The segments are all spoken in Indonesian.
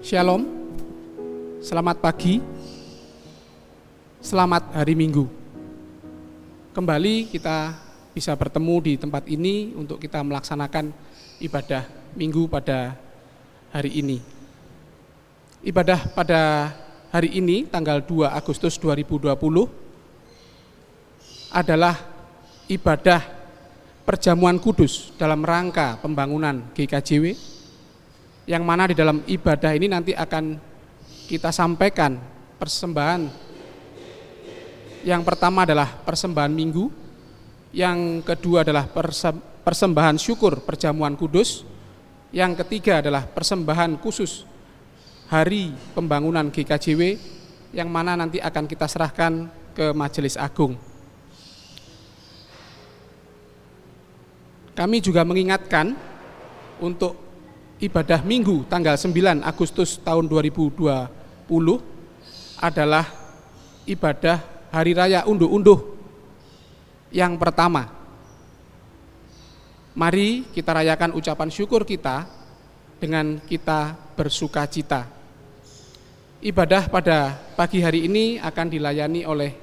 Shalom, selamat pagi, selamat hari Minggu. Kembali kita bisa bertemu di tempat ini untuk kita melaksanakan ibadah Minggu pada hari ini. Ibadah pada hari ini, tanggal 2 Agustus 2020, adalah ibadah perjamuan kudus dalam rangka pembangunan GKJW, yang mana di dalam ibadah ini nanti akan kita sampaikan persembahan. Yang pertama adalah persembahan Minggu, yang kedua adalah persembahan syukur perjamuan kudus, yang ketiga adalah persembahan khusus hari pembangunan GKJW, yang mana nanti akan kita serahkan ke Majelis Agung. Kami juga mengingatkan untuk ibadah Minggu tanggal 9 Agustus tahun 2020 adalah ibadah Hari Raya Unduh-Unduh yang pertama. Mari kita rayakan ucapan syukur kita dengan kita bersukacita. Ibadah pada pagi hari ini akan dilayani oleh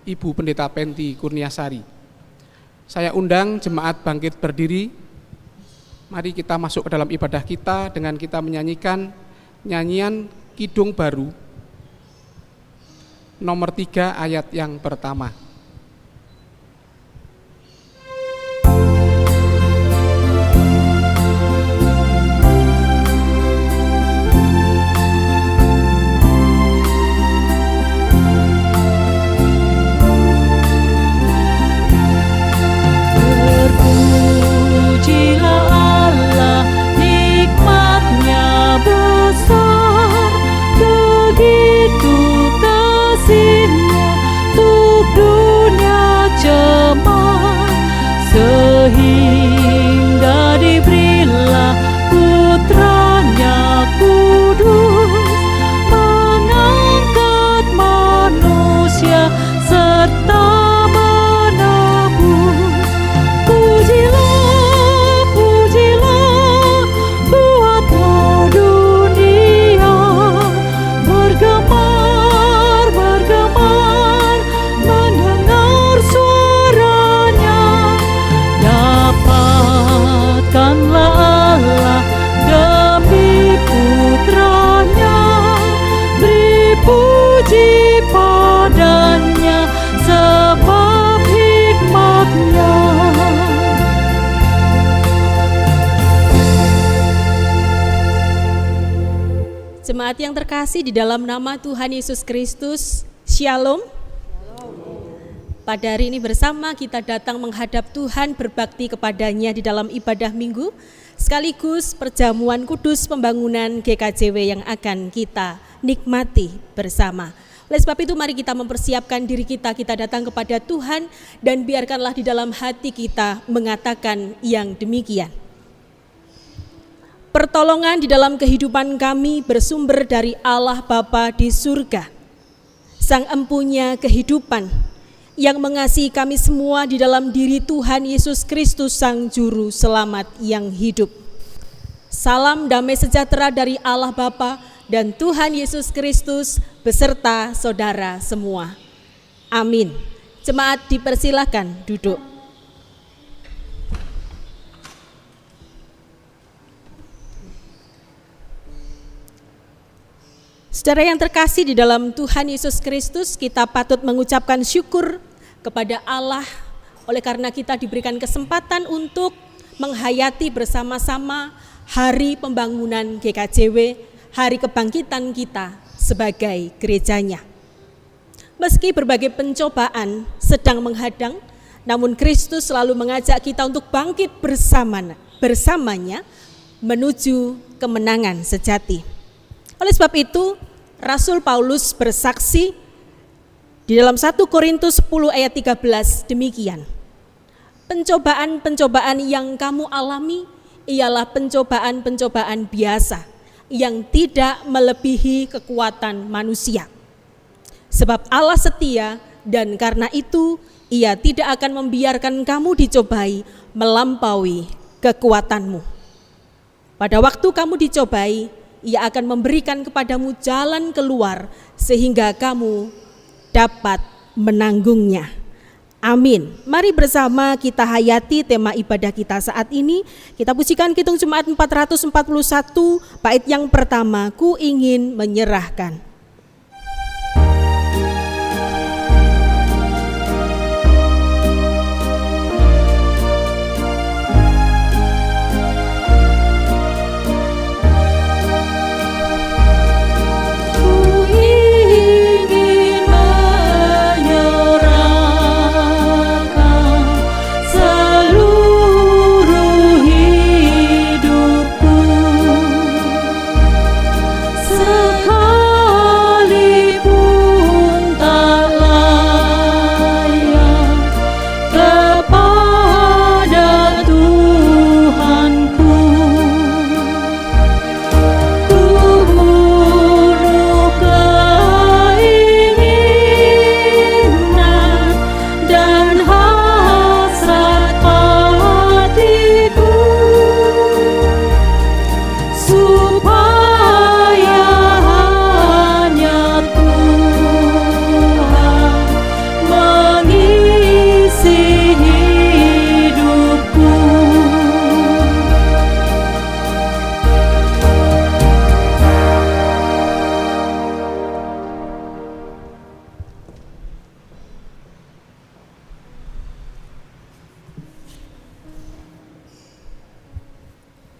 Ibu Pendeta Penti Kurniasari. Saya undang jemaat bangkit berdiri. Mari kita masuk ke dalam ibadah kita dengan kita menyanyikan nyanyian Kidung Baru nomor 3 ayat yang pertama. Sehingga diberilah putranya kudus, mengangkat manusia serta menebus. Pujilah, pujilah, buatlah dunia bergemar, bergemar, mendengar suaranya. Dapatkanlah Allah demi putranya, beri puji padanya sebab hikmatnya. Jemaat yang terkasih di dalam nama Tuhan Yesus Kristus, Shalom. Pada hari ini bersama kita datang menghadap Tuhan, berbakti kepadanya di dalam ibadah Minggu, sekaligus perjamuan kudus pembangunan GKJW yang akan kita nikmati bersama. Oleh sebab itu mari kita mempersiapkan diri kita datang kepada Tuhan, dan biarkanlah di dalam hati kita mengatakan yang demikian. Pertolongan di dalam kehidupan kami bersumber dari Allah Bapa di surga, Sang Empunya kehidupan, yang mengasihi kami semua di dalam diri Tuhan Yesus Kristus Sang Juru Selamat yang hidup. Salam damai sejahtera dari Allah Bapa dan Tuhan Yesus Kristus beserta saudara semua. Amin. Jemaat dipersilakan duduk. Saudara yang terkasih di dalam Tuhan Yesus Kristus, kita patut mengucapkan syukur kepada Allah oleh karena kita diberikan kesempatan untuk menghayati bersama-sama hari pembangunan GKJW, hari kebangkitan kita sebagai gerejanya. Meski berbagai pencobaan sedang menghadang, namun Kristus selalu mengajak kita untuk bangkit bersamanya menuju kemenangan sejati. Oleh sebab itu, Rasul Paulus bersaksi di dalam 1 Korintus 10 ayat 13 demikian. Pencobaan-pencobaan yang kamu alami ialah pencobaan-pencobaan biasa yang tidak melebihi kekuatan manusia. Sebab Allah setia dan karena itu Ia tidak akan membiarkan kamu dicobai melampaui kekuatanmu. Pada waktu kamu dicobai, Ia akan memberikan kepadamu jalan keluar sehingga kamu dapat menanggungnya. Amin. Mari bersama kita hayati tema ibadah kita saat ini. Kita pujikan Kidung Jemaat 441, bait yang pertama, Ku ingin menyerahkan.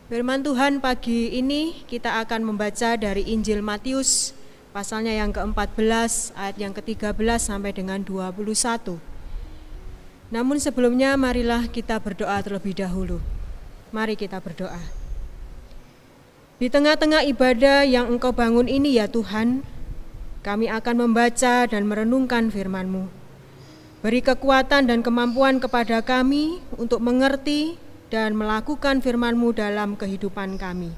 Firman Tuhan pagi ini kita akan membaca dari Injil Matius pasalnya yang ke-14 ayat yang ke-13 sampai dengan 21. Namun sebelumnya marilah kita berdoa terlebih dahulu. Mari kita berdoa. Di tengah-tengah ibadah yang Engkau bangun ini ya Tuhan, kami akan membaca dan merenungkan firman-Mu. Beri kekuatan dan kemampuan kepada kami untuk mengerti dan melakukan firman-Mu dalam kehidupan kami.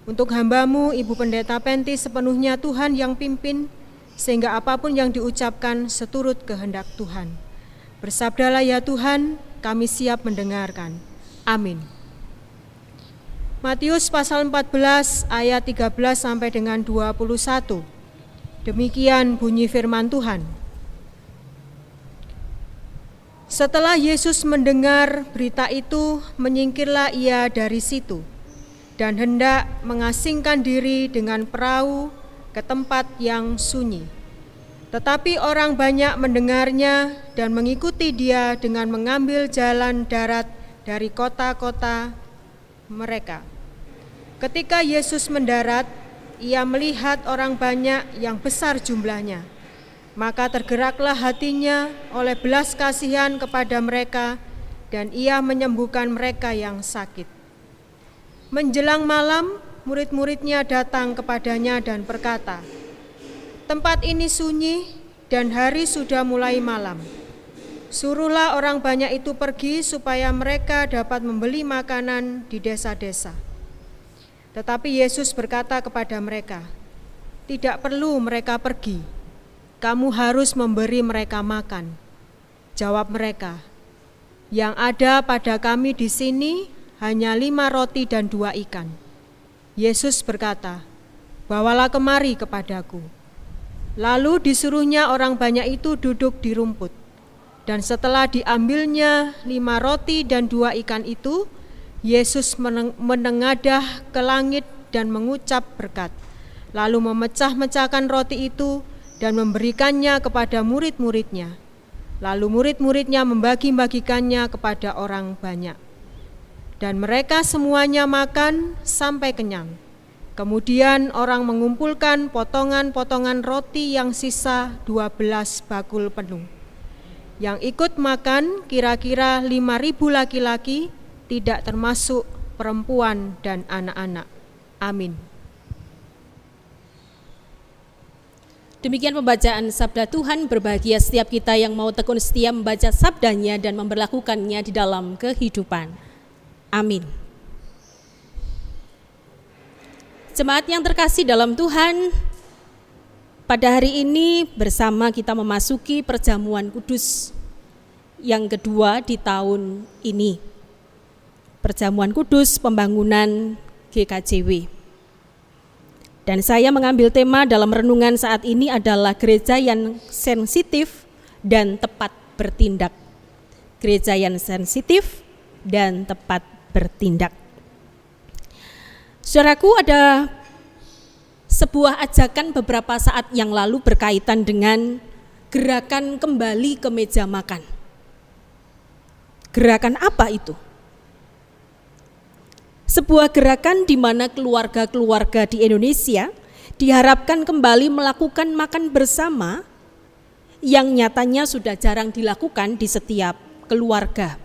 Untuk hamba-Mu, Ibu Pendeta Penti sepenuhnya Tuhan yang pimpin, sehingga apapun yang diucapkan seturut kehendak Tuhan. Bersabdalah ya Tuhan, kami siap mendengarkan. Amin. Matius pasal 14 ayat 13 sampai dengan 21. Demikian bunyi firman Tuhan. Setelah Yesus mendengar berita itu, menyingkirlah ia dari situ dan hendak mengasingkan diri dengan perahu ke tempat yang sunyi. Tetapi orang banyak mendengarnya dan mengikuti dia dengan mengambil jalan darat dari kota-kota mereka. Ketika Yesus mendarat, ia melihat orang banyak yang besar jumlahnya. Maka tergeraklah hatinya oleh belas kasihan kepada mereka, dan ia menyembuhkan mereka yang sakit. Menjelang malam, murid-muridnya datang kepadanya dan berkata, "Tempat ini sunyi dan hari sudah mulai malam. Suruhlah orang banyak itu pergi supaya mereka dapat membeli makanan di desa-desa." Tetapi Yesus berkata kepada mereka, "Tidak perlu mereka pergi. Kamu harus memberi mereka makan." Jawab mereka, "Yang ada pada kami di sini hanya 5 roti dan 2 ikan. Yesus berkata, "Bawalah kemari kepadaku." Lalu disuruhnya orang banyak itu duduk di rumput. Dan setelah diambilnya 5 roti dan 2 ikan itu, Yesus menengadah ke langit dan mengucap berkat. Lalu memecah-mecahkan roti itu dan memberikannya kepada murid-muridnya. Lalu murid-muridnya membagi-bagikannya kepada orang banyak. Dan mereka semuanya makan sampai kenyang. Kemudian orang mengumpulkan potongan-potongan roti yang sisa 12 bakul penuh. Yang ikut makan kira-kira 5.000 laki-laki, tidak termasuk perempuan dan anak-anak. Amin. Demikian pembacaan sabda Tuhan. Berbahagia setiap kita yang mau tekun setia membaca sabdanya dan memberlakukannya di dalam kehidupan. Amin. Jemaat yang terkasih dalam Tuhan, pada hari ini bersama kita memasuki perjamuan kudus yang kedua di tahun ini. Perjamuan kudus pembangunan GKJW. Dan saya mengambil tema dalam renungan saat ini adalah gereja yang sensitif dan tepat bertindak. Gereja yang sensitif dan tepat bertindak. Saudaraku, ada sebuah ajakan beberapa saat yang lalu berkaitan dengan gerakan kembali ke meja makan. Gerakan apa itu? Sebuah gerakan di mana keluarga-keluarga di Indonesia diharapkan kembali melakukan makan bersama yang nyatanya sudah jarang dilakukan di setiap keluarga.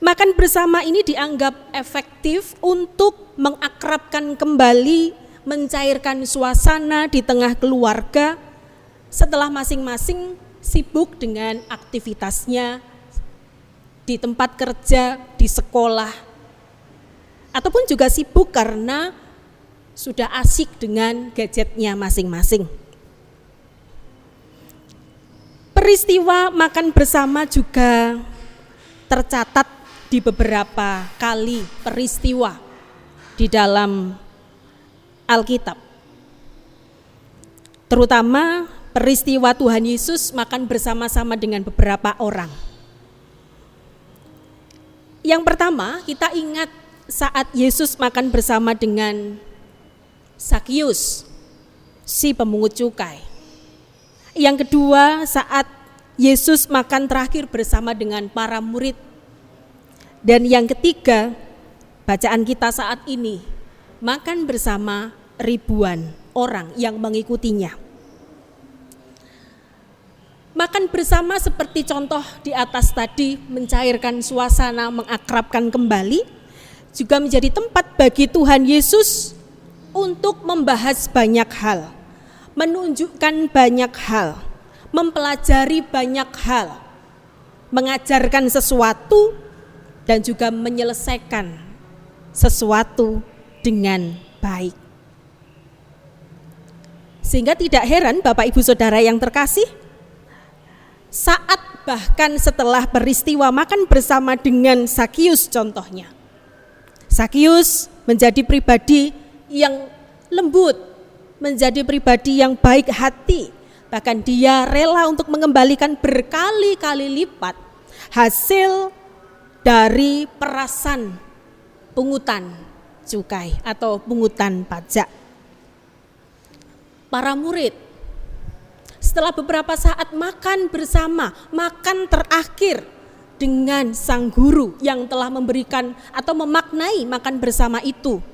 Makan bersama ini dianggap efektif untuk mengakrabkan kembali, mencairkan suasana di tengah keluarga setelah masing-masing sibuk dengan aktivitasnya di tempat kerja, di sekolah, ataupun juga sibuk karena sudah asik dengan gadgetnya masing-masing. Peristiwa makan bersama juga tercatat di beberapa kali peristiwa di dalam Alkitab. Terutama peristiwa Tuhan Yesus makan bersama-sama dengan beberapa orang. Yang pertama, kita ingat saat Yesus makan bersama dengan Zakius, si pemungut cukai. Yang kedua, saat Yesus makan terakhir bersama dengan para murid. Dan yang ketiga, bacaan kita saat ini, makan bersama ribuan orang yang mengikutinya. Makan bersama seperti contoh di atas tadi, mencairkan suasana, mengakrabkan kembali, juga menjadi tempat bagi Tuhan Yesus untuk membahas banyak hal, menunjukkan banyak hal, mempelajari banyak hal, mengajarkan sesuatu, dan juga menyelesaikan sesuatu dengan baik. Sehingga tidak heran Bapak Ibu Saudara yang terkasih, saat bahkan setelah peristiwa makan bersama dengan Zakius contohnya, Zakius menjadi pribadi yang lembut, menjadi pribadi yang baik hati, bahkan dia rela untuk mengembalikan berkali-kali lipat hasil dari perasan pungutan cukai atau pungutan pajak. Para murid setelah beberapa saat makan bersama, makan terakhir dengan sang guru yang telah memberikan atau memaknai makan bersama itu,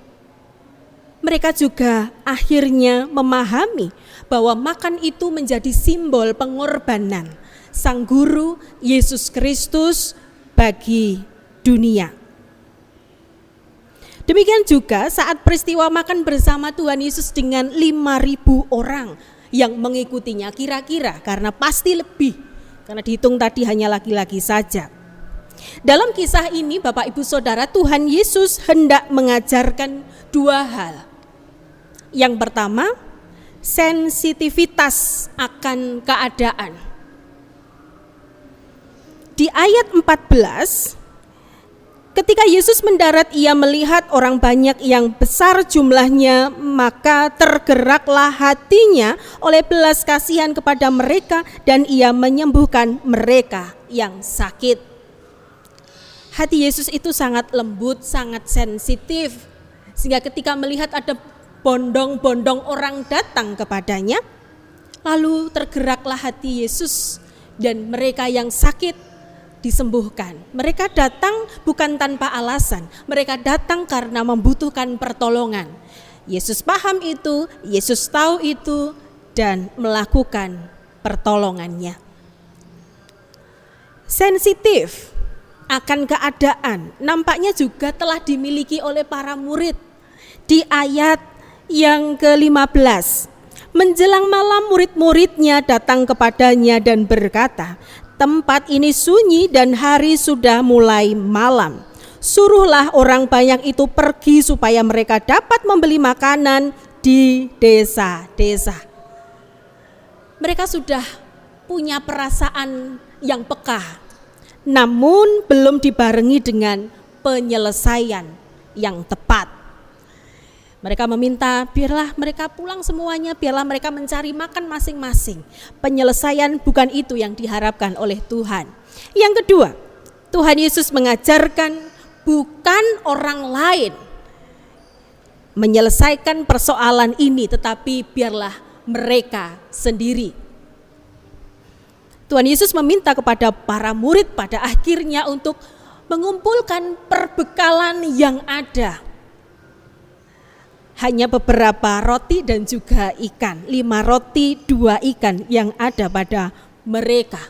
mereka juga akhirnya memahami bahwa makan itu menjadi simbol pengorbanan sang guru Yesus Kristus bagi dunia. Demikian juga saat peristiwa makan bersama Tuhan Yesus dengan 5.000 orang yang mengikutinya, kira-kira karena pasti lebih, karena dihitung tadi hanya laki-laki saja. Dalam kisah ini Bapak Ibu Saudara, Tuhan Yesus hendak mengajarkan dua hal. Yang pertama, sensitivitas akan keadaan. Di ayat 14, ketika Yesus mendarat, ia melihat orang banyak yang besar jumlahnya, maka tergeraklah hatinya oleh belas kasihan kepada mereka dan ia menyembuhkan mereka yang sakit. Hati Yesus itu sangat lembut, sangat sensitif, sehingga ketika melihat ada bondong-bondong orang datang kepadanya, lalu tergeraklah hati Yesus dan mereka yang sakit disembuhkan. Mereka datang bukan tanpa alasan, mereka datang karena membutuhkan pertolongan. Yesus paham itu, Yesus tahu itu, dan melakukan pertolongannya. Sensitif akan keadaan nampaknya juga telah dimiliki oleh para murid. Di ayat yang ke-15, menjelang malam murid-muridnya datang kepadanya dan berkata, tempat ini sunyi dan hari sudah mulai malam. Suruhlah orang banyak itu pergi supaya mereka dapat membeli makanan di desa-desa. Mereka sudah punya perasaan yang peka, namun belum dibarengi dengan penyelesaian yang tepat. Mereka meminta biarlah mereka pulang semuanya, biarlah mereka mencari makan masing-masing. Penyelesaian bukan itu yang diharapkan oleh Tuhan. Yang kedua, Tuhan Yesus mengajarkan bukan orang lain menyelesaikan persoalan ini, tetapi biarlah mereka sendiri. Tuhan Yesus meminta kepada para murid pada akhirnya untuk mengumpulkan perbekalan yang ada. Hanya beberapa roti dan juga ikan, 5 roti 2 ikan yang ada pada mereka.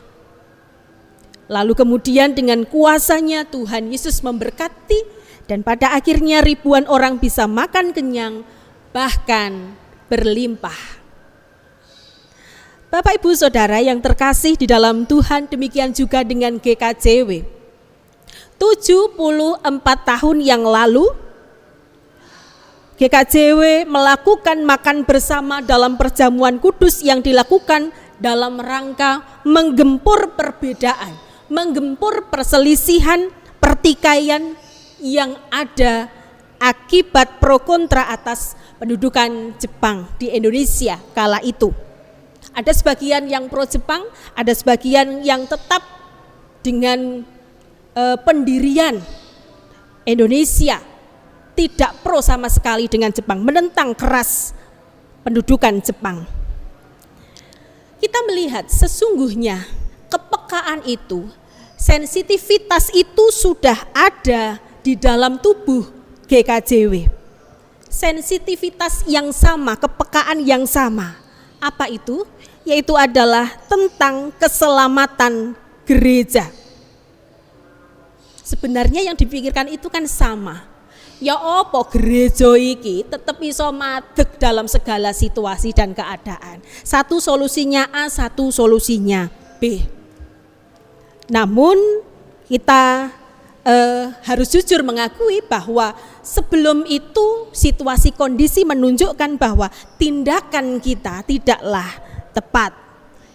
Lalu kemudian dengan kuasanya Tuhan Yesus memberkati, dan pada akhirnya ribuan orang bisa makan kenyang, bahkan berlimpah. Bapak Ibu Saudara yang terkasih di dalam Tuhan, demikian juga dengan GKJW. 74 tahun yang lalu, GKJW melakukan makan bersama dalam perjamuan kudus yang dilakukan dalam rangka menggempur perbedaan, menggempur perselisihan, pertikaian yang ada akibat pro kontra atas pendudukan Jepang di Indonesia kala itu. Ada sebagian yang pro Jepang, ada sebagian yang tetap dengan pendirian Indonesia, tidak pro sama sekali dengan Jepang, menentang keras pendudukan Jepang. Kita melihat sesungguhnya kepekaan itu, sensitivitas itu sudah ada di dalam tubuh GKJW. Sensitivitas yang sama, kepekaan yang sama. Apa itu? Yaitu adalah tentang keselamatan gereja. Sebenarnya yang dipikirkan itu kan sama. Ya apa gereja iki tetap iso madeg dalam segala situasi dan keadaan. Satu solusinya A, satu solusinya B. Namun kita harus jujur mengakui bahwa sebelum itu situasi kondisi menunjukkan bahwa tindakan kita tidaklah tepat,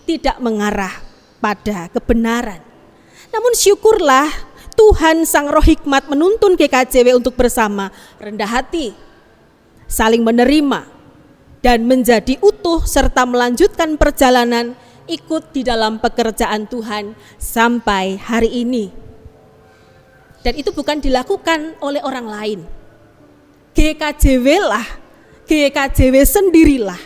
tidak mengarah pada kebenaran. Namun syukurlah Tuhan Sang Roh Hikmat menuntun GKJW untuk bersama rendah hati, saling menerima, dan menjadi utuh serta melanjutkan perjalanan ikut di dalam pekerjaan Tuhan sampai hari ini. Dan itu bukan dilakukan oleh orang lain. GKJW sendirilah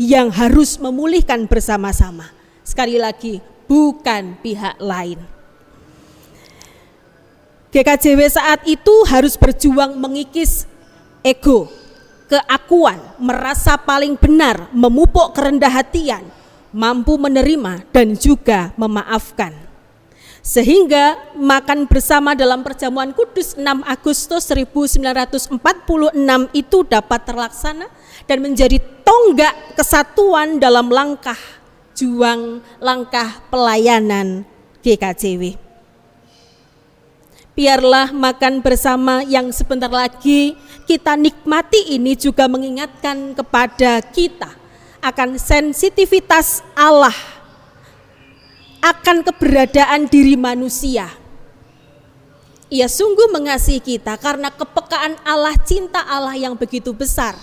yang harus memulihkan bersama-sama. Sekali lagi, bukan pihak lain. GKJW saat itu harus berjuang mengikis ego, keakuan, merasa paling benar, memupuk kerendahan, mampu menerima dan juga memaafkan. Sehingga makan bersama dalam perjamuan kudus 6 Agustus 1946 itu dapat terlaksana dan menjadi tonggak kesatuan dalam langkah juang, langkah pelayanan GKJW. Biarlah makan bersama yang sebentar lagi kita nikmati ini juga mengingatkan kepada kita akan sensitivitas Allah, akan keberadaan diri manusia. Ia sungguh mengasihi kita karena kepekaan Allah, cinta Allah yang begitu besar.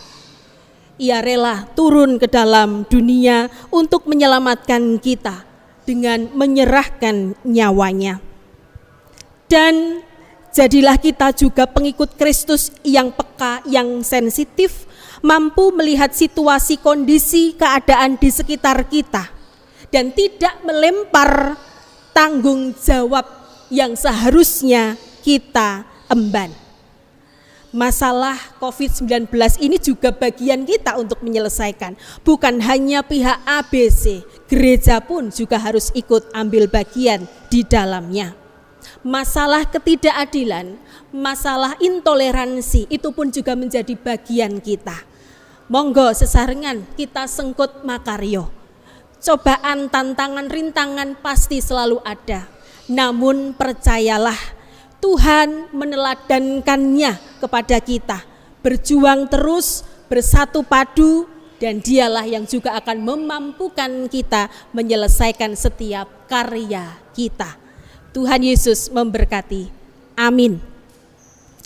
Ia rela turun ke dalam dunia untuk menyelamatkan kita dengan menyerahkan nyawanya. Dan jadilah kita juga pengikut Kristus yang peka, yang sensitif, mampu melihat situasi, kondisi, keadaan di sekitar kita, dan tidak melempar tanggung jawab yang seharusnya kita emban. Masalah COVID-19 ini juga bagian kita untuk menyelesaikan. Bukan hanya pihak ABC, gereja pun juga harus ikut ambil bagian di dalamnya. Masalah ketidakadilan, masalah intoleransi itu pun juga menjadi bagian kita. Monggo sesarengan kita sengkut makaryo. Cobaan, tantangan, rintangan pasti selalu ada. Namun percayalah, Tuhan meneladankannya kepada kita. Berjuang terus, bersatu padu, dan Dialah yang juga akan memampukan kita menyelesaikan setiap karya kita. Tuhan Yesus memberkati. Amin.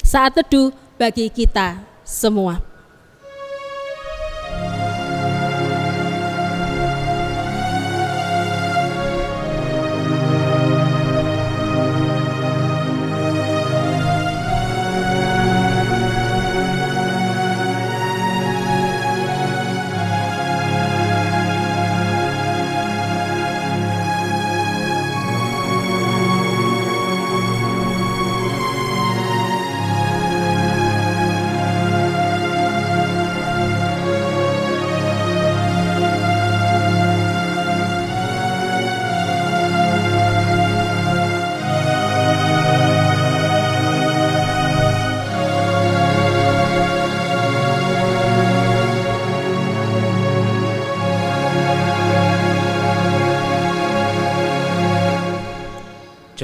Saat teduh bagi kita semua.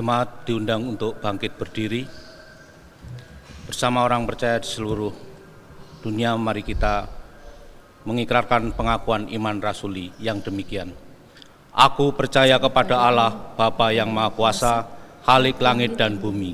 Jemaat diundang untuk bangkit berdiri. Bersama orang percaya di seluruh dunia, mari kita mengikrarkan pengakuan iman rasuli yang demikian. Aku percaya kepada Allah, Bapa yang Maha Kuasa, Khalik langit dan bumi,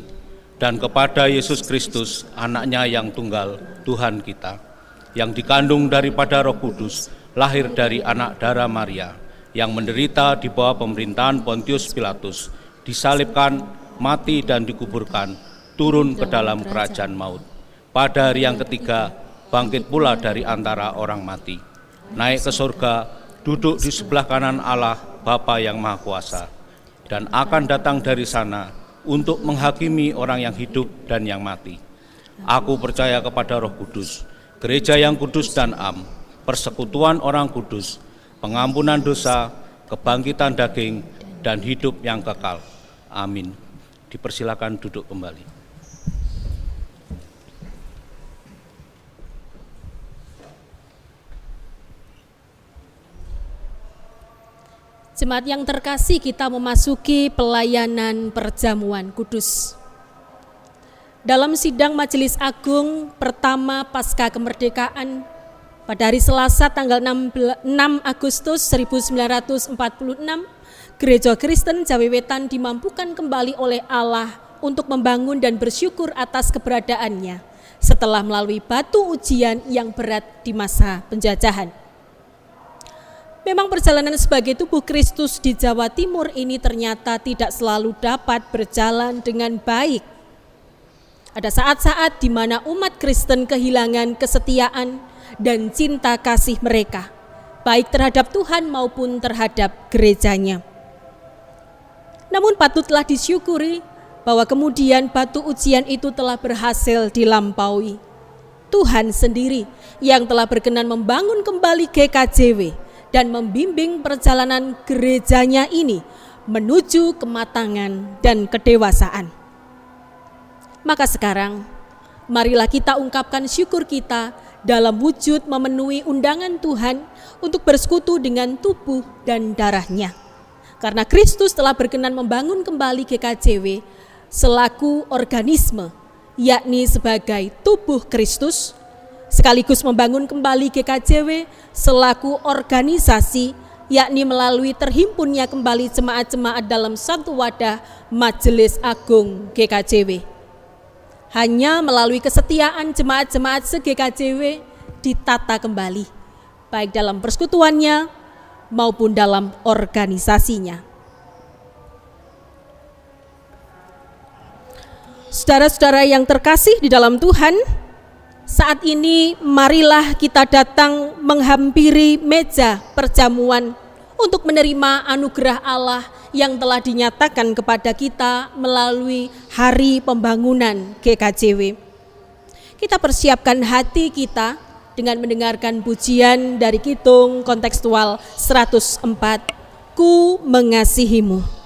dan kepada Yesus Kristus, anaknya yang tunggal, Tuhan kita, yang dikandung daripada Roh Kudus, lahir dari anak darah Maria, yang menderita di bawah pemerintahan Pontius Pilatus, disalibkan, mati dan dikuburkan, turun ke dalam kerajaan maut. Pada hari yang ketiga, bangkit pula dari antara orang mati, naik ke surga, duduk di sebelah kanan Allah, Bapa yang Maha Kuasa, dan akan datang dari sana untuk menghakimi orang yang hidup dan yang mati. Aku percaya kepada Roh Kudus, gereja yang kudus dan am, persekutuan orang kudus, pengampunan dosa, kebangkitan daging, dan hidup yang kekal. Amin. Dipersilakan duduk kembali. Jemaat yang terkasih, kita memasuki pelayanan perjamuan kudus. Dalam sidang Majelis Agung pertama pasca kemerdekaan pada hari Selasa tanggal 6 Agustus 1946, Gereja Kristen Jawi Wetan dimampukan kembali oleh Allah untuk membangun dan bersyukur atas keberadaannya setelah melalui batu ujian yang berat di masa penjajahan. Memang perjalanan sebagai tubuh Kristus di Jawa Timur ini ternyata tidak selalu dapat berjalan dengan baik. Ada saat-saat di mana umat Kristen kehilangan kesetiaan dan cinta kasih mereka, baik terhadap Tuhan maupun terhadap gerejanya. Namun patutlah disyukuri bahwa kemudian batu ujian itu telah berhasil dilampaui. Tuhan sendiri yang telah berkenan membangun kembali GKJW dan membimbing perjalanan gerejanya ini menuju kematangan dan kedewasaan. Maka sekarang, marilah kita ungkapkan syukur kita dalam wujud memenuhi undangan Tuhan untuk bersekutu dengan tubuh dan darahnya. Karena Kristus telah berkenan membangun kembali GKJW selaku organisme, yakni sebagai tubuh Kristus, sekaligus membangun kembali GKJW selaku organisasi, yakni melalui terhimpunnya kembali jemaat-jemaat dalam satu wadah Majelis Agung GKJW. Hanya melalui kesetiaan jemaat-jemaat se-GKJW ditata kembali, baik dalam persekutuannya maupun dalam organisasinya. Saudara-saudara yang terkasih di dalam Tuhan, saat ini marilah kita datang menghampiri meja perjamuan untuk menerima anugerah Allah yang telah dinyatakan kepada kita melalui Hari Pembangunan GKJW. Kita persiapkan hati kita dengan mendengarkan pujian dari Kidung kontekstual 104, Ku Mengasihimu.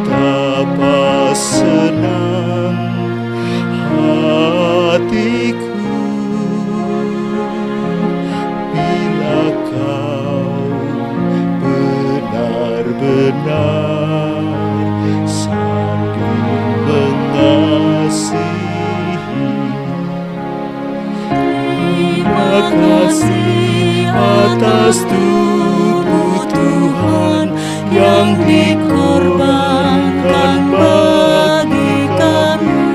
Betapa senang hati kasih atas tubuh Tuhan yang dikorbankan bagi kami.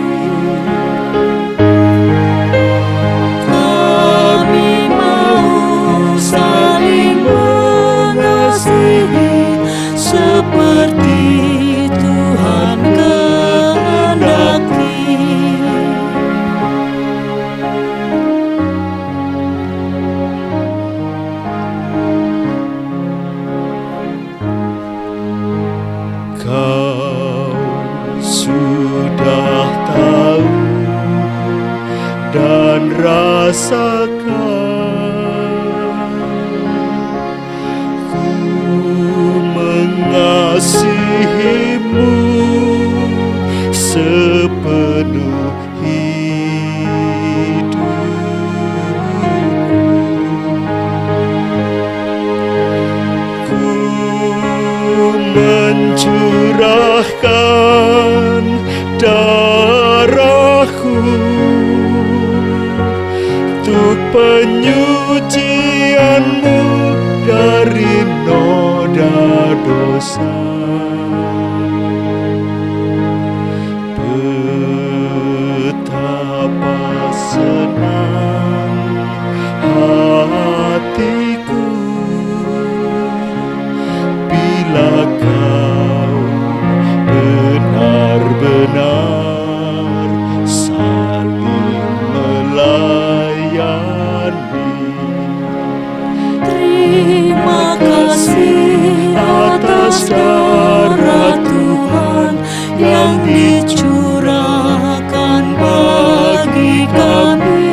Kami mau saling mengasihi seperti Tuhan kehendaki. Kau sudah tahu dan rasakan, ku mengasihimu sepenuh hidupku. Ku mencurahkan darahku untuk penyucianmu dari noda dosa. Betapa senang hatiku bila kau benar-benar saling melayani. Terima kasih atas darah Tuhan yang dicurahkan bagi kami.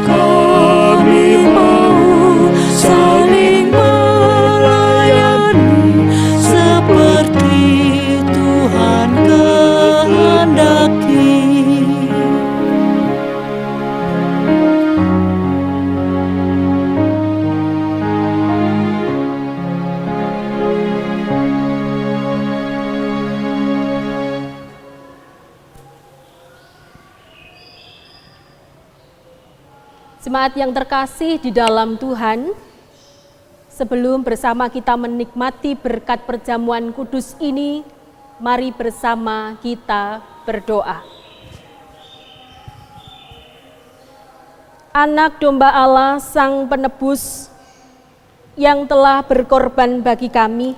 Kami mau saling melayani seperti Tuhan kehendaki. Jemaat yang terkasih di dalam Tuhan, sebelum bersama kita menikmati berkat perjamuan kudus ini, mari bersama kita berdoa. Anak domba Allah, Sang Penebus yang telah berkorban bagi kami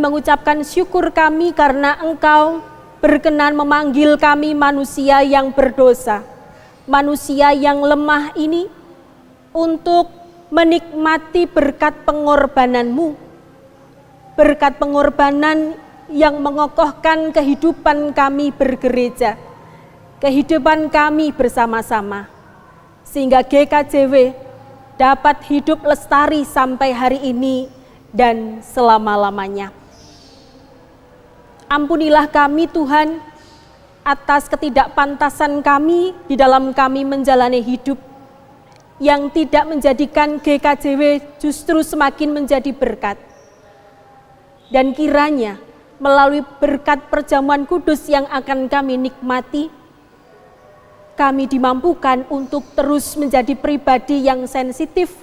mengucapkan syukur kami karena Engkau berkenan memanggil kami manusia yang berdosa, manusia yang lemah ini untuk menikmati berkat pengorbanan-Mu, berkat pengorbanan yang mengokohkan kehidupan kami bergereja, kehidupan kami bersama-sama, sehingga GKJW dapat hidup lestari sampai hari ini dan selama-lamanya. Ampunilah kami Tuhan, atas ketidakpantasan kami di dalam kami menjalani hidup yang tidak menjadikan GKJW justru semakin menjadi berkat. Dan kiranya melalui berkat perjamuan kudus yang akan kami nikmati, kami dimampukan untuk terus menjadi pribadi yang sensitif,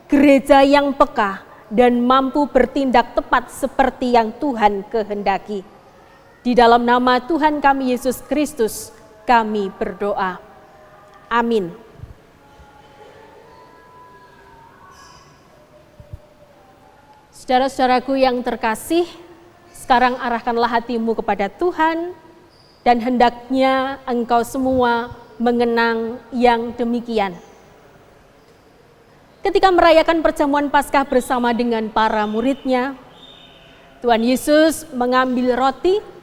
gereja yang peka, dan mampu bertindak tepat seperti yang Tuhan kehendaki. Di dalam nama Tuhan kami Yesus Kristus, kami berdoa. Amin. Saudara-saudaraku yang terkasih, sekarang arahkanlah hatimu kepada Tuhan, dan hendaknya engkau semua mengenang yang demikian. Ketika merayakan perjamuan Paskah bersama dengan para murid-Nya, Tuhan Yesus mengambil roti,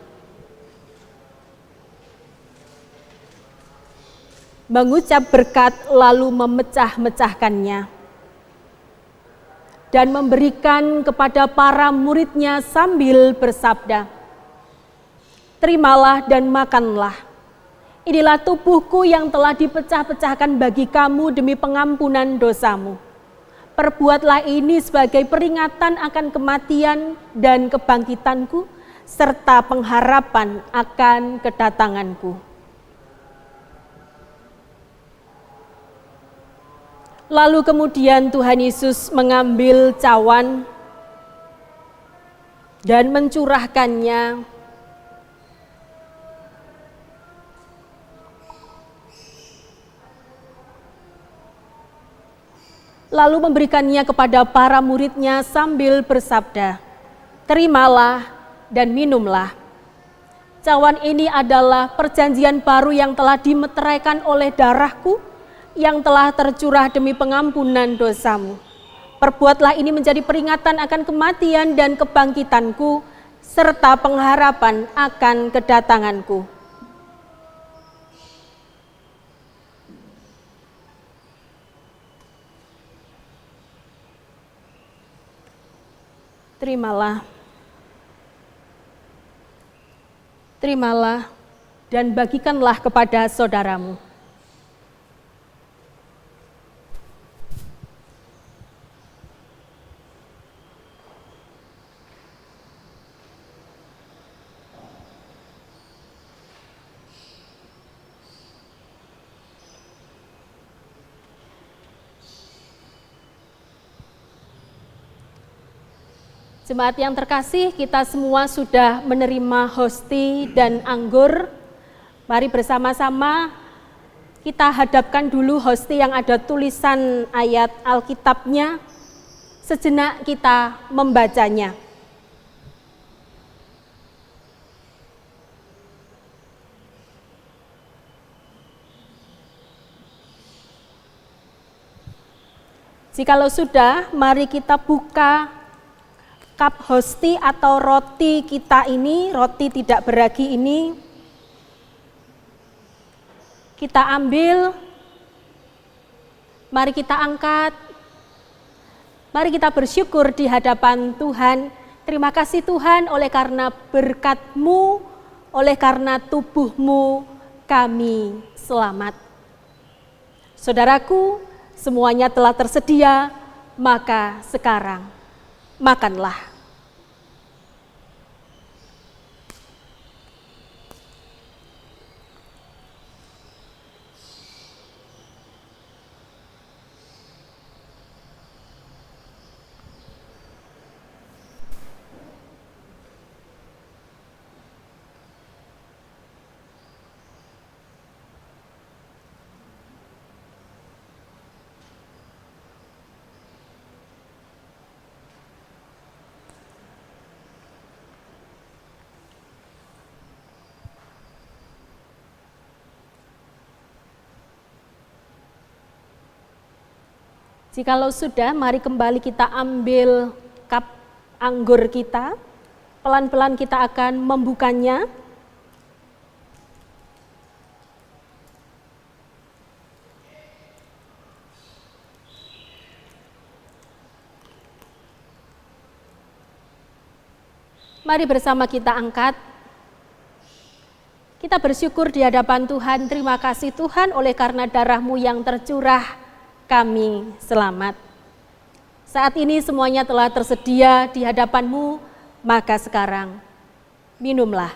mengucap berkat lalu memecah-mecahkannya dan memberikan kepada para murid-Nya sambil bersabda, "Terimalah dan makanlah. Inilah tubuhku yang telah dipecah-pecahkan bagi kamu demi pengampunan dosamu. Perbuatlah ini sebagai peringatan akan kematian dan kebangkitanku, serta pengharapan akan kedatanganku." Lalu kemudian Tuhan Yesus mengambil cawan dan mencurahkannya lalu memberikannya kepada para murid-Nya sambil bersabda, "Terimalah dan minumlah. Cawan ini adalah perjanjian baru yang telah dimeteraikan oleh darah-Ku yang telah tercurah demi pengampunan dosamu. Perbuatlah ini menjadi peringatan akan kematian dan kebangkitan-Ku serta pengharapan akan kedatangan-Ku." Terimalah dan bagikanlah kepada saudaramu. Jemaat yang terkasih, kita semua sudah menerima hosti dan anggur. Mari bersama-sama kita hadapkan dulu hosti yang ada tulisan ayat Alkitabnya. Sejenak kita membacanya. Jikalau sudah, mari kita buka cup hosti atau roti kita ini, roti tidak beragi ini, kita ambil, mari kita angkat, mari kita bersyukur di hadapan Tuhan. Terima kasih Tuhan oleh karena berkat-Mu, oleh karena tubuh-Mu kami selamat. Saudaraku, semuanya telah tersedia, maka sekarang makanlah. Jikalau sudah, mari kembali kita ambil cup anggur kita. Pelan-pelan kita akan membukanya. Mari bersama kita angkat. Kita bersyukur di hadapan Tuhan. Terima kasih Tuhan oleh karena darah-Mu yang tercurah kami selamat. Saat ini semuanya telah tersedia di hadapan-Mu, maka sekarang minumlah.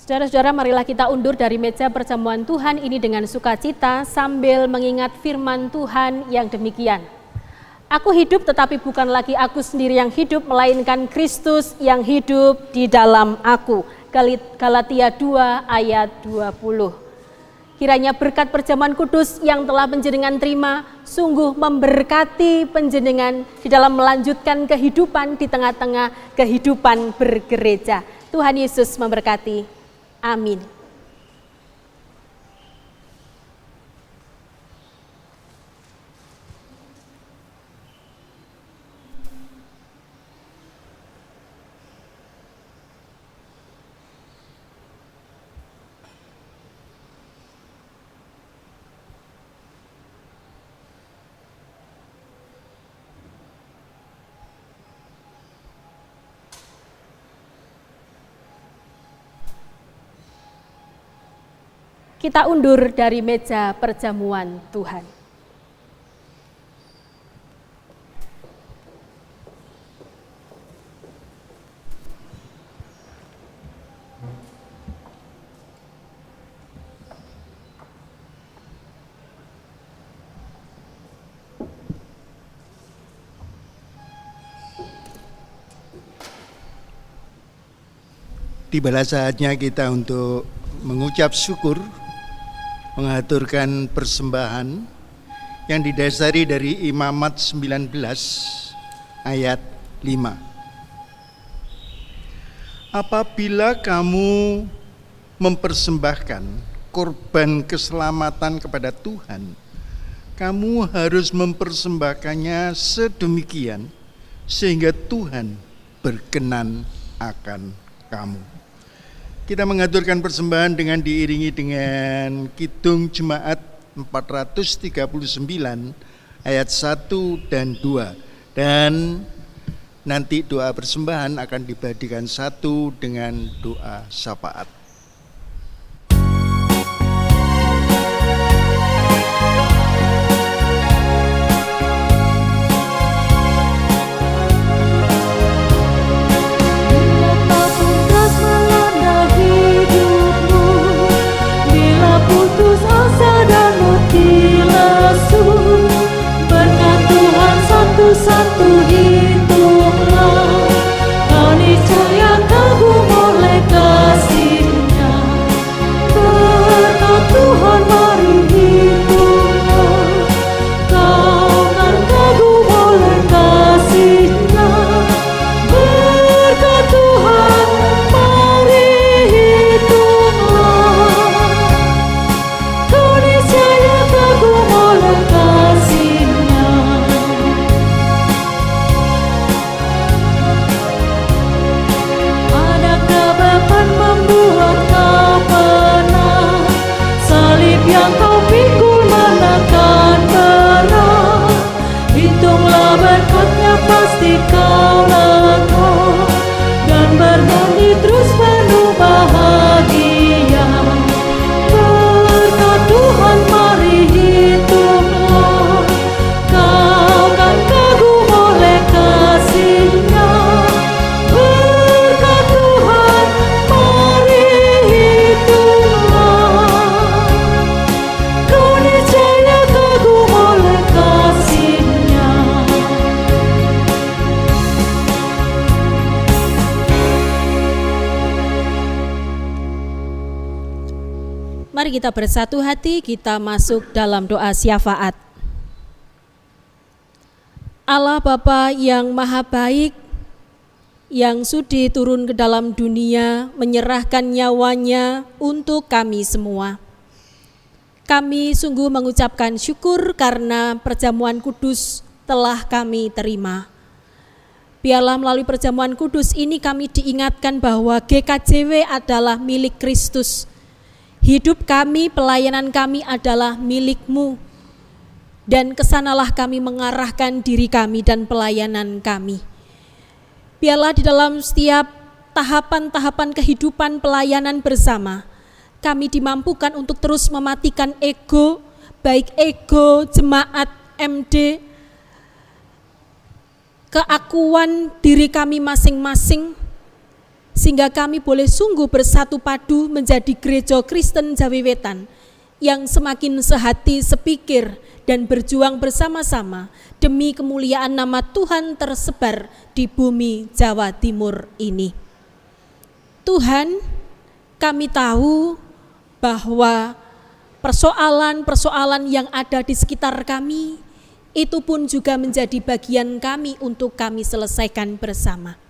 Saudara-saudara, marilah kita undur dari meja perjamuan Tuhan ini dengan sukacita sambil mengingat firman Tuhan yang demikian. Aku hidup tetapi bukan lagi aku sendiri yang hidup, melainkan Kristus yang hidup di dalam aku. Galatia 2 ayat 20. Kiranya berkat perjamuan kudus yang telah panjenengan terima sungguh memberkati panjenengan di dalam melanjutkan kehidupan di tengah-tengah kehidupan bergereja. Tuhan Yesus memberkati. Amin. Kita undur dari meja perjamuan Tuhan. Tibalah saatnya kita untuk mengucap syukur, mengaturkan persembahan yang didasari dari Imamat 19 ayat 5. Apabila kamu mempersembahkan korban keselamatan kepada Tuhan, kamu harus mempersembahkannya sedemikian sehingga Tuhan berkenan akan kamu. Kita mengaturkan persembahan dengan diiringi dengan Kidung Jemaat 439 ayat 1 dan 2. Dan nanti doa persembahan akan dibadikan satu dengan doa syafaat. Satu hitunglah, kau niscaya kagum oleh kasih-Nya. Berkat Tuhan mari hitunglah, kau kan kagum oleh kasih-Nya. Berkat Tuhan mari hitunglah, kau niscaya kagum oleh kasih-Nya. Membuat kau pernah salib yang kau pikul manakan berat. Hitunglah berkatnya pasti kau lega dan bernyanyi terus penuh bahagia. Berkat Tuhan mari hitunglah, kau kan kagum oleh kasih-Nya. Berkat Tuhan mari hitunglah, kau niscaya kagum oleh kasih-Nya. Mari kita bersatu hati, kita masuk dalam doa syafaat. Allah Bapa yang Maha Baik, yang sudi turun ke dalam dunia menyerahkan nyawanya untuk kami semua. Kami sungguh mengucapkan syukur karena perjamuan kudus telah kami terima. Biarlah melalui perjamuan kudus ini kami diingatkan bahwa GKJW adalah milik Kristus. Hidup kami, pelayanan kami adalah milik-Mu. Dan kesanalah kami mengarahkan diri kami dan pelayanan kami. Biarlah di dalam setiap tahapan-tahapan kehidupan pelayanan bersama, kami dimampukan untuk terus mematikan ego, baik ego jemaat MD, keakuan diri kami masing-masing, sehingga kami boleh sungguh bersatu padu menjadi gereja Kristen Jawi Wetan yang semakin sehati sepikir dan berjuang bersama-sama demi kemuliaan nama Tuhan tersebar di bumi Jawa Timur ini. Tuhan, kami tahu bahwa persoalan-persoalan yang ada di sekitar kami itu pun juga menjadi bagian kami untuk kami selesaikan bersama.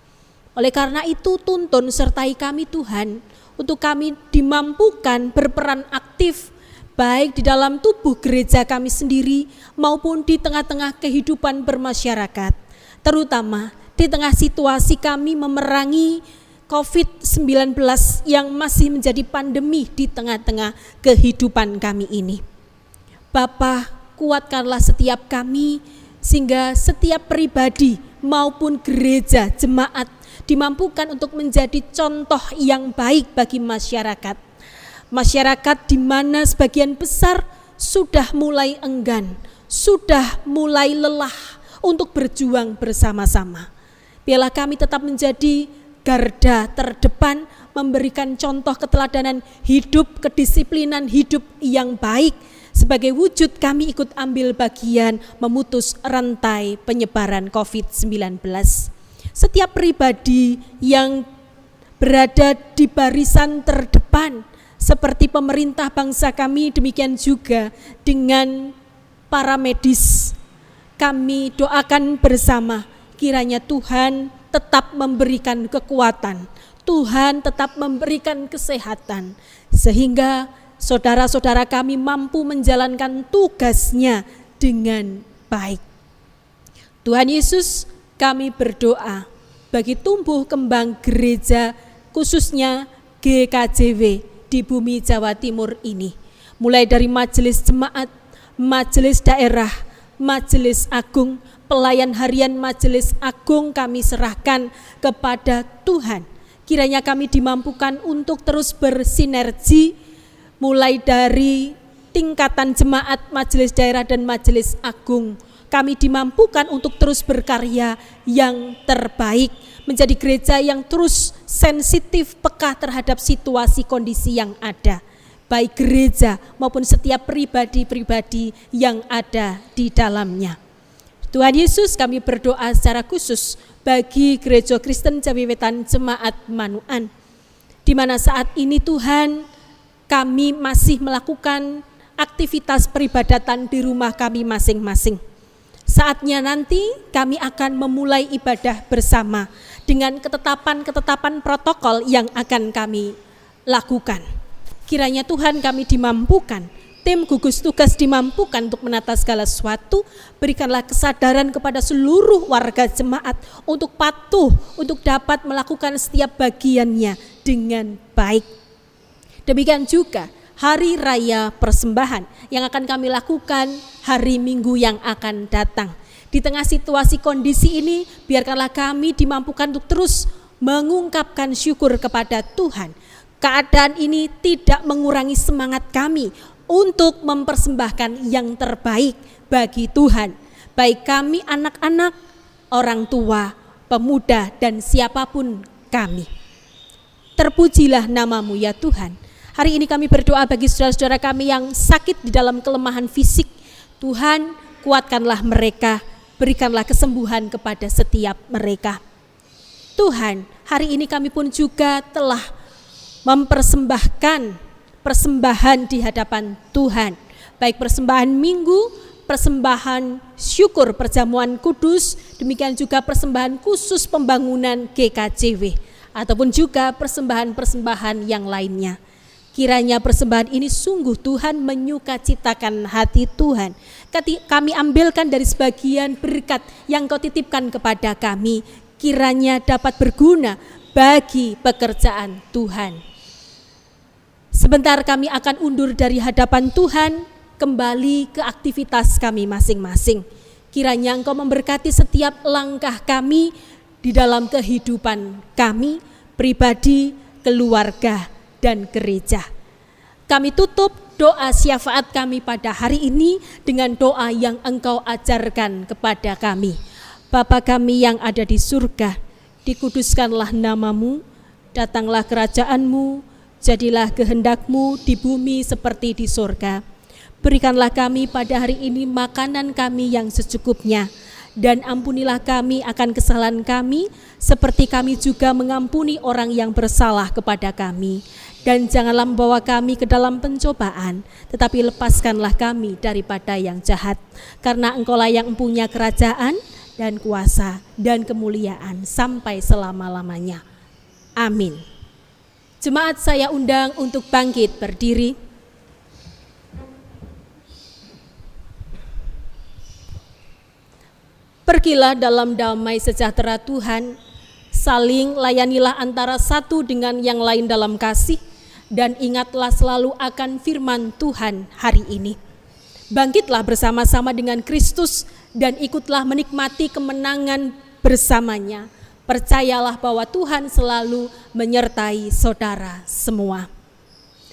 Oleh karena itu tuntun sertai kami Tuhan untuk kami dimampukan berperan aktif baik di dalam tubuh gereja kami sendiri maupun di tengah-tengah kehidupan bermasyarakat, terutama di tengah situasi kami memerangi COVID-19 yang masih menjadi pandemi di tengah-tengah kehidupan kami ini. Bapa, kuatkanlah setiap kami sehingga setiap pribadi maupun gereja, jemaat dimampukan untuk menjadi contoh yang baik bagi masyarakat. masyarakat di mana sebagian besar sudah mulai enggan, sudah mulai lelah untuk berjuang bersama-sama. Biarlah kami tetap menjadi garda terdepan, memberikan contoh keteladanan hidup, kedisiplinan hidup yang baik, sebagai wujud kami ikut ambil bagian memutus rantai penyebaran COVID-19. Setiap pribadi yang berada di barisan terdepan, seperti pemerintah bangsa kami, demikian juga dengan para medis, kami doakan bersama, kiranya Tuhan tetap memberikan kekuatan, Tuhan tetap memberikan kesehatan, sehingga saudara-saudara kami mampu menjalankan tugasnya dengan baik. Tuhan Yesus, kami berdoa bagi tumbuh kembang gereja, khususnya GKJW di bumi Jawa Timur ini, mulai dari majelis jemaat, majelis daerah, majelis agung, pelayan harian majelis agung kami serahkan kepada Tuhan. Kiranya kami dimampukan untuk terus bersinergi, mulai dari tingkatan jemaat, majelis daerah dan majelis agung. Kami dimampukan untuk terus berkarya yang terbaik, menjadi gereja yang terus sensitif, peka terhadap situasi kondisi yang ada, baik gereja maupun setiap pribadi-pribadi yang ada di dalamnya. Tuhan Yesus, kami berdoa secara khusus bagi Gereja Kristen Jawi Wetan Jemaat Manuan, di mana saat ini Tuhan, kami masih melakukan aktivitas peribadatan di rumah kami masing-masing. Saatnya nanti kami akan memulai ibadah bersama dengan ketetapan-ketetapan protokol yang akan kami lakukan. Kiranya Tuhan kami dimampukan, tim gugus tugas dimampukan untuk menata segala sesuatu. Berikanlah kesadaran kepada seluruh warga jemaat untuk patuh, untuk dapat melakukan setiap bagiannya dengan baik. Demikian juga hari raya persembahan yang akan kami lakukan hari Minggu yang akan datang. Di tengah situasi kondisi ini, biarkanlah kami dimampukan untuk terus mengungkapkan syukur kepada Tuhan. Keadaan ini tidak mengurangi semangat kami untuk mempersembahkan yang terbaik bagi Tuhan. Baik kami anak-anak, orang tua, pemuda, dan siapapun kami. Terpujilah namamu ya Tuhan. Hari ini kami berdoa bagi saudara-saudara kami yang sakit di dalam kelemahan fisik. Tuhan, kuatkanlah mereka, berikanlah kesembuhan kepada setiap mereka. Tuhan, hari ini kami pun juga telah mempersembahkan persembahan di hadapan Tuhan. Baik persembahan minggu, persembahan syukur perjamuan kudus, demikian juga persembahan khusus pembangunan GKJW, ataupun juga persembahan-persembahan yang lainnya. Kiranya persembahan ini sungguh Tuhan menyukacitakan hati Tuhan. Kami ambilkan dari sebagian berkat yang Kau titipkan kepada kami, kiranya dapat berguna bagi pekerjaan Tuhan. Sebentar kami akan undur dari hadapan Tuhan, kembali ke aktivitas kami masing-masing. Kiranya Engkau memberkati setiap langkah kami di dalam kehidupan kami, pribadi, keluarga, dan gereja. Kami tutup doa syafaat kami pada hari ini dengan doa yang Engkau ajarkan kepada kami. Bapa kami yang ada di surga, dikuduskanlah namamu, datanglah kerajaan-Mu, jadilah kehendak-Mu di bumi seperti di surga. Berikanlah kami pada hari ini makanan kami yang secukupnya, dan ampunilah kami akan kesalahan kami, seperti kami juga mengampuni orang yang bersalah kepada kami. Dan janganlah membawa kami ke dalam pencobaan, tetapi lepaskanlah kami daripada yang jahat. Karena Engkaulah yang mempunyai kerajaan dan kuasa dan kemuliaan sampai selama-lamanya. Amin. Jemaat saya undang untuk bangkit berdiri. Pergilah dalam damai sejahtera Tuhan, saling layanilah antara satu dengan yang lain dalam kasih, dan ingatlah selalu akan firman Tuhan hari ini. Bangkitlah bersama-sama dengan Kristus dan ikutlah menikmati kemenangan bersamanya. Percayalah bahwa Tuhan selalu menyertai saudara semua.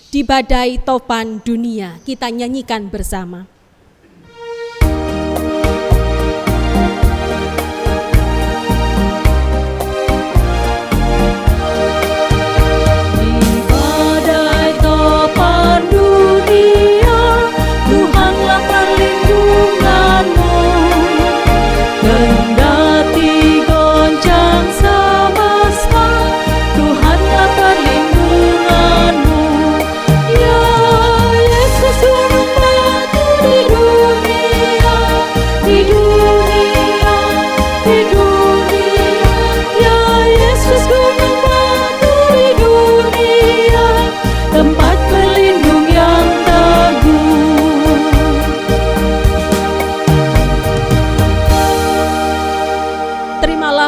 di badai topan dunia. Kita nyanyikan bersama.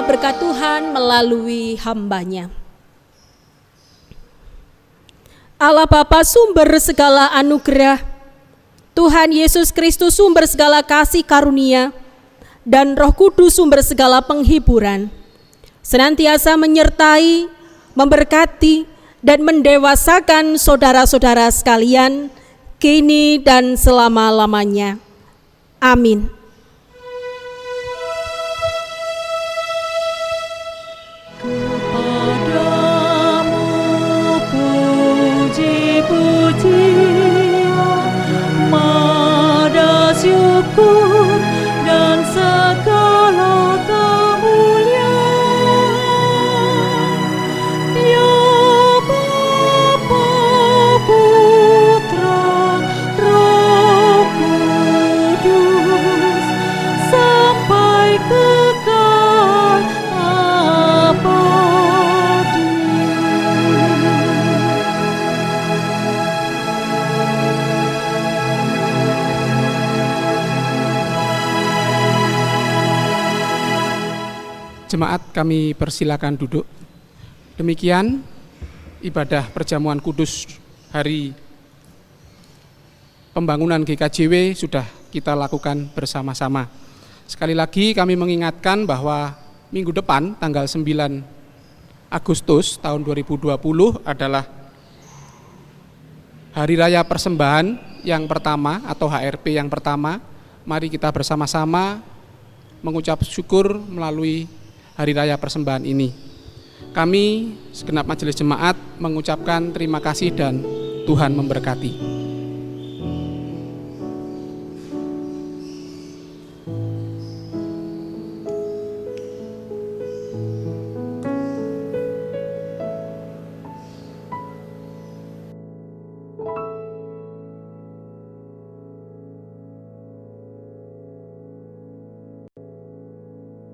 Berkat Tuhan melalui hamba-Nya. Allah Bapa sumber segala anugerah, Tuhan Yesus Kristus sumber segala kasih karunia, dan Roh Kudus sumber segala penghiburan, senantiasa menyertai, memberkati, dan mendewasakan saudara-saudara sekalian, kini dan selama-lamanya. Amin. Syukur dan segala kemuliaan, ya Bapa, Putra, Roh Kudus, sampai kekal abadi. Jemaat, kami persilakan duduk. Demikian ibadah perjamuan kudus hari pembangunan GKJW sudah kita lakukan bersama-sama. Sekali lagi kami mengingatkan bahwa minggu depan tanggal 9 Agustus tahun 2020 adalah Hari Raya Persembahan yang pertama atau HRP yang pertama. Mari kita bersama-sama mengucap syukur melalui Hari Raya Persembahan ini. Kami segenap majelis jemaat mengucapkan terima kasih dan Tuhan memberkati.